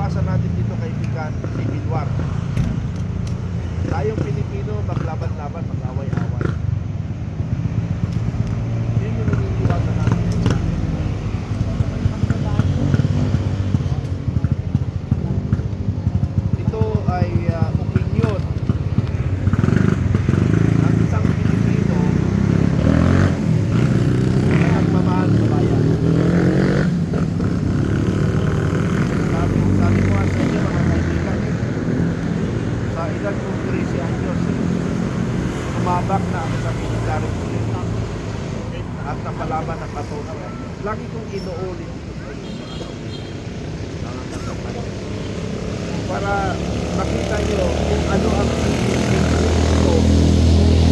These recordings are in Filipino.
iwasan natin dito kaibigan, civil war. Tayong Pilipino, maglaban-laban, mag-away-away. Yun yung iniiwasan natin. Ito ay opinion ng isang Pilipino na nagmamahal sa bayan. Sabi ko nga sa inyo mga kaibigan, sa edad kong 13 anyos, umabak na ako sa military police at napalaban ng katoto. Lagi kong inuulit ito sa inyo mga kasamahan, para makita nyo kung ano ang ko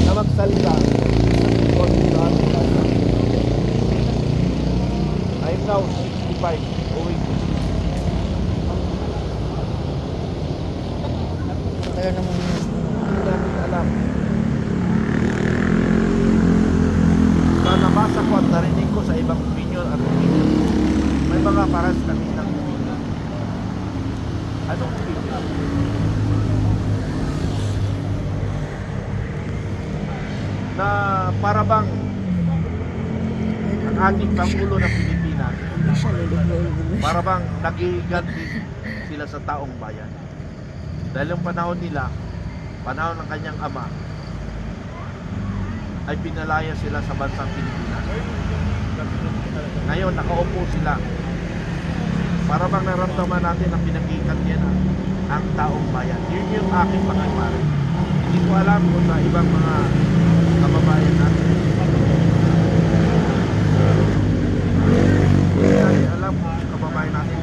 na magsalita sa tungkol sa ating bansa. I'm now 65, going to 60. Tagal naman yun. Hindi namin alam. Na nabasa ko at narinig ko sa ibang opinion at opinion. May mga paras kami ng opinion. Anong opinion? Na para bang ang ating Pangulo ng Pilipinas, Hindi siya lulog-lulog. para bang nagiganti sila sa taong bayan. Dahil yung panahon nila, panahon ng kanyang ama, ay pinalaya sila sa bansang Pilipinas. Ngayon, nakaupo sila. Para bang naramdaman natin ang pinag-iigantihan ang taong bayan. Yun yung aking pangalaman. Hindi ko alam kung sa ibang mga kababayan natin. Hindi natin alam kung kababayan natin